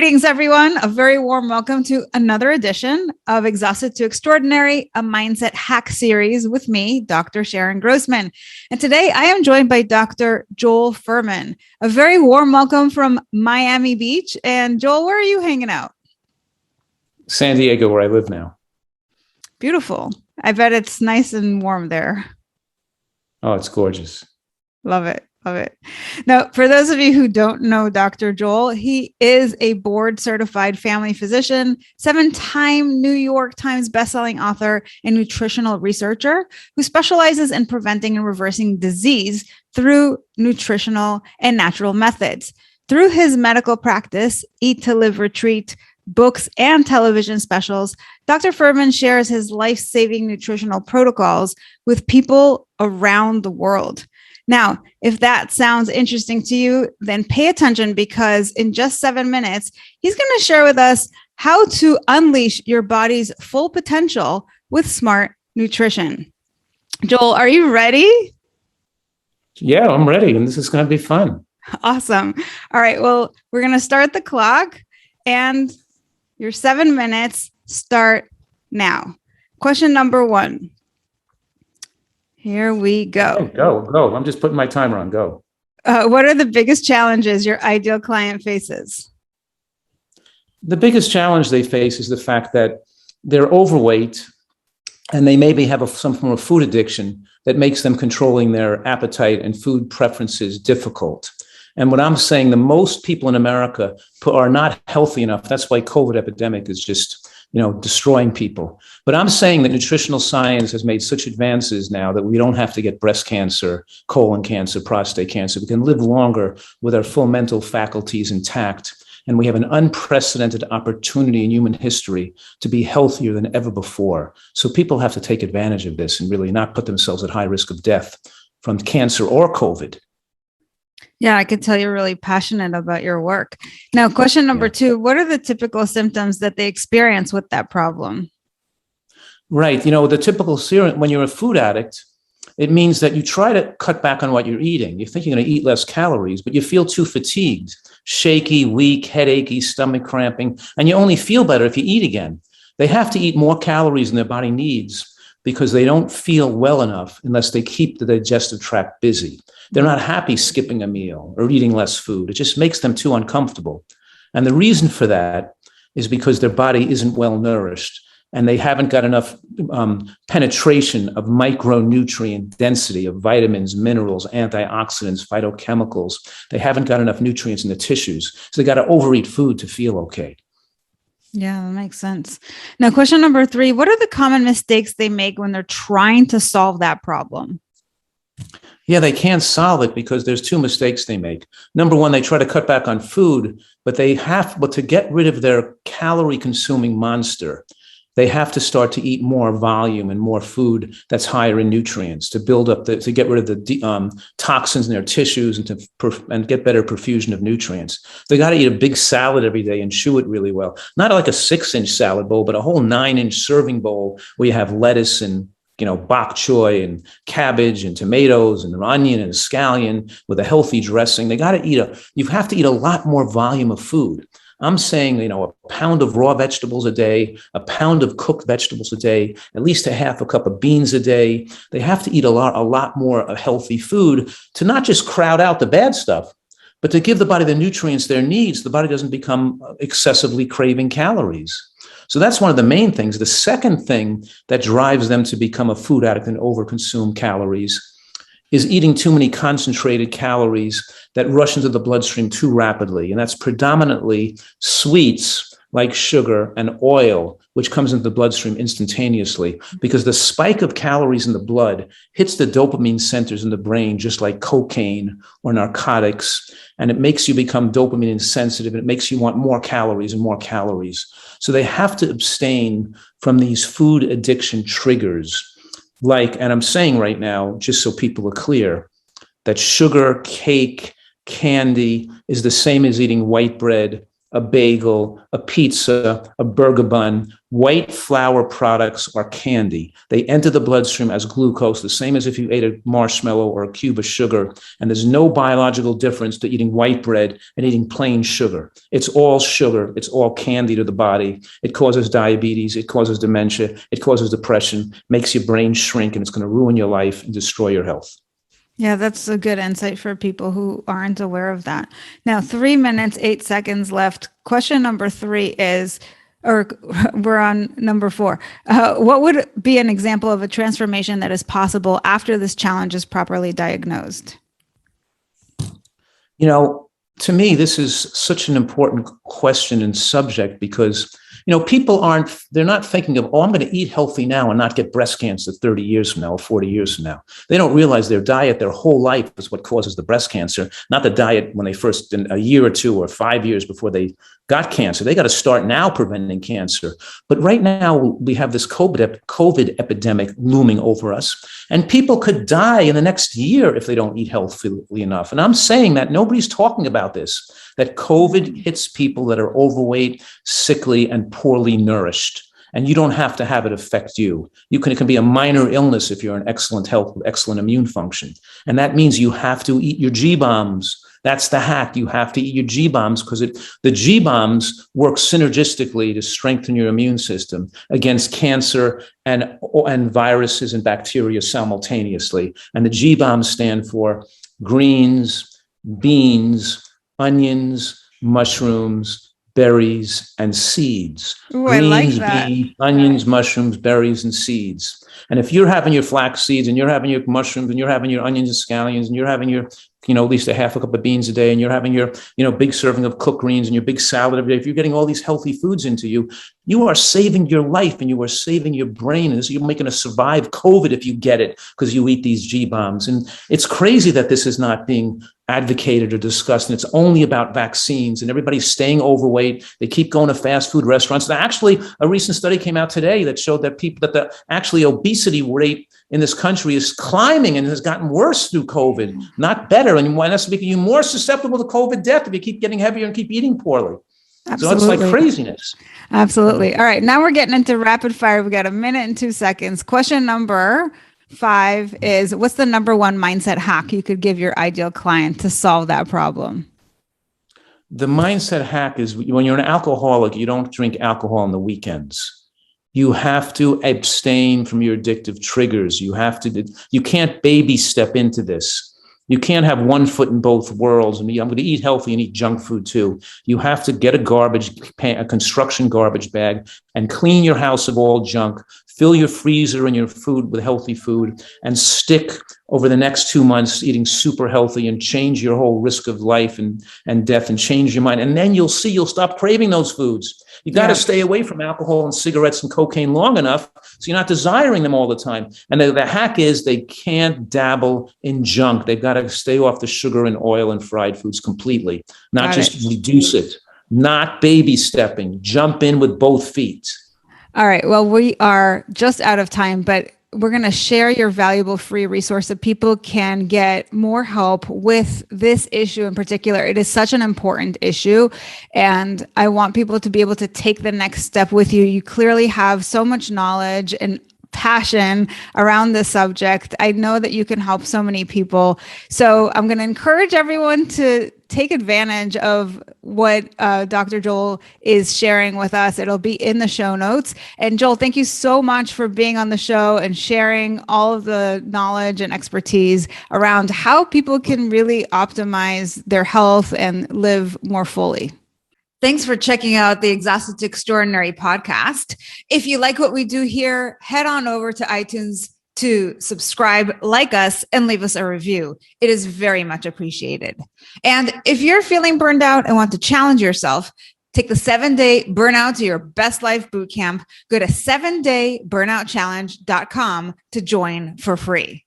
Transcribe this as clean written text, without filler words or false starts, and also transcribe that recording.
Greetings, everyone. A very warm welcome to another edition of Exhausted to Extraordinary, a mindset hack series with me, Dr. Sharon Grossman. And today I am joined by Dr. Joel Fuhrman. A very warm welcome from Miami Beach. And Joel, where are you hanging out? San Diego, where I live now. Beautiful. I bet it's nice and warm there. Oh, it's gorgeous. Love it. Love it. Now, for those of you who don't know Dr. Joel, he is a board certified family physician, 7-time New York Times bestselling author, and nutritional researcher who specializes in preventing and reversing disease through nutritional and natural methods. Through his medical practice, Eat to Live Retreat, books, and television specials, Dr. Fuhrman shares his life-saving nutritional protocols with people around the world. Now, if that sounds interesting to you, then pay attention because in just 7 minutes, he's going to share with us how to unleash your body's full potential with smart nutrition. Joel, are you ready? Yeah, I'm ready. And this is going to be fun. Awesome. All right. Well, we're going to start the clock and your 7 minutes start now. Question number 1. Here we go. Go. I'm just putting my timer on. Go. What are the biggest challenges your ideal client faces? The biggest challenge they face is the fact that they're overweight and they maybe have some form of food addiction that makes them controlling their appetite and food preferences difficult. And what I'm saying, the most people in America are not healthy enough. That's why COVID epidemic is just destroying people. But I'm saying that nutritional science has made such advances now that we don't have to get breast cancer, colon cancer, prostate cancer. We can live longer with our full mental faculties intact. And we have an unprecedented opportunity in human history to be healthier than ever before. So people have to take advantage of this and really not put themselves at high risk of death from cancer or COVID. Yeah, I could tell you're really passionate about your work. Now, question number 2, what are the typical symptoms that they experience with that problem? Right. The typical when you're a food addict, it means that you try to cut back on what you're eating. You think you're going to eat less calories, but you feel too fatigued, shaky, weak, headachy, stomach cramping, and you only feel better if you eat again. They have to eat more calories than their body needs because they don't feel well enough unless they keep the digestive tract busy. They're not happy skipping a meal or eating less food. It just makes them too uncomfortable. And the reason for that is because their body isn't well nourished and they haven't got enough penetration of micronutrient density of vitamins, minerals, antioxidants, phytochemicals. They haven't got enough nutrients in the tissues. So they got to overeat food to feel okay. Yeah, that makes sense. Now, question number 3, what are the common mistakes they make when they're trying to solve that problem? Yeah, they can't solve it because there's 2 mistakes they make. Number 1, they try to cut back on food, but to get rid of their calorie consuming monster, they have to start to eat more volume and more food that's higher in nutrients to build up to get rid of the toxins in their tissues and get better perfusion of nutrients. They got to eat a big salad every day and chew it really well. Not like a 6-inch salad bowl, but a whole 9-inch serving bowl where you have lettuce and bok choy and cabbage and tomatoes and onion and scallion with a healthy dressing. You have to eat a lot more volume of food. I'm saying, a pound of raw vegetables a day, a pound of cooked vegetables a day, at least a half a cup of beans a day. They have to eat a lot more of healthy food to not just crowd out the bad stuff, but to give the body the nutrients their needs. The body doesn't become excessively craving calories. So that's one of the main things. The second thing that drives them to become a food addict and overconsume calories is eating too many concentrated calories that rush into the bloodstream too rapidly. And that's predominantly sweets like sugar and oil, which comes into the bloodstream instantaneously because the spike of calories in the blood hits the dopamine centers in the brain, just like cocaine or narcotics. And it makes you become dopamine insensitive. And it makes you want more calories and more calories. So they have to abstain from these food addiction triggers. And I'm saying right now, just so people are clear, that sugar, cake, candy is the same as eating white bread a bagel, a pizza, a burger bun. White flour products are candy. They enter the bloodstream as glucose, the same as if you ate a marshmallow or a cube of sugar. And there's no biological difference to eating white bread and eating plain sugar. It's all sugar. It's all candy to the body. It causes diabetes. It causes dementia. It causes depression, makes your brain shrink, and it's going to ruin your life and destroy your health. Yeah, that's a good insight for people who aren't aware of that. Now, 3 minutes, 8 seconds left. Question number 3 is, or we're on number 4. What would be an example of a transformation that is possible after this challenge is properly diagnosed? You know, to me, this is such an important question and subject because, people they're not thinking of, I'm going to eat healthy now and not get breast cancer 30 years from now or 40 years from now. They don't realize their diet, their whole life is what causes the breast cancer, not the diet when they first, in a year or 2 or 5 years before they got cancer. They got to start now preventing cancer. But right now we have this COVID epidemic looming over us, and people could die in the next year if they don't eat healthily enough. And I'm saying that nobody's talking about this, that COVID hits people that are overweight, sickly, and poorly nourished. And you don't have to have it affect you. It can be a minor illness if you're in excellent health with excellent immune function. And that means you have to eat your G-bombs. That's the hack. You have to eat your G-bombs because the G-bombs work synergistically to strengthen your immune system against cancer and viruses and bacteria simultaneously. And the G-bombs stand for greens, beans, onions, mushrooms, berries, and seeds. Ooh, Greens, I like that. beans, onions, mushrooms, berries, and seeds. And if you're having your flax seeds and you're having your mushrooms and you're having your onions and scallions and you're having your, at least a half a cup of beans a day and you're having your, big serving of cooked greens and your big salad every day, if you're getting all these healthy foods into you, you are saving your life and you are saving your brain. And you're making to survive COVID if you get it because you eat these G-bombs. And it's crazy that this is not being advocated or discussed. And it's only about vaccines and everybody's staying overweight. They keep going to fast food restaurants. And actually, a recent study came out today that showed that the actually obesity rate in this country is climbing and has gotten worse through COVID, not better. And that's making you more susceptible to COVID death if you keep getting heavier and keep eating poorly. Absolutely. So it's like craziness. Absolutely. All right. Now we're getting into rapid fire. We got 1 minute and 2 seconds. Question number 5 is, what's the number one mindset hack you could give your ideal client to solve that problem? The mindset hack is when you're an alcoholic, you don't drink alcohol on the weekends. You have to abstain from your addictive triggers. You can't baby step into this. You can't have one foot in both worlds. I'm going to eat healthy and eat junk food too. You have to get a construction garbage bag and clean your house of all junk, fill your freezer and your food with healthy food, and stick over the next 2 months eating super healthy and change your whole risk of life and death and change your mind. And then you'll stop craving those foods. You got to stay away from alcohol and cigarettes and cocaine long enough so you're not desiring them all the time. And the hack is they can't dabble in junk. They've got to stay off the sugar and oil and fried foods completely, not just reduce it, not baby stepping, jump in with both feet. All right. Well, we are just out of time, but we're going to share your valuable free resource so people can get more help with this issue in particular. It is such an important issue, and I want people to be able to take the next step with you. You clearly have so much knowledge and passion around this subject. I know that you can help so many people. So I'm going to encourage everyone to take advantage of what Dr. Joel is sharing with us. It'll be in the show notes. And Joel, thank you so much for being on the show and sharing all of the knowledge and expertise around how people can really optimize their health and live more fully. Thanks for checking out the Exhausted to Extraordinary podcast. If you like what we do here, head on over to iTunes to subscribe, like us, and leave us a review. It is very much appreciated. And if you're feeling burned out and want to challenge yourself, take the 7-day Burnout to Your Best Life Bootcamp. Go to 7dayburnouchallenge.com to join for free.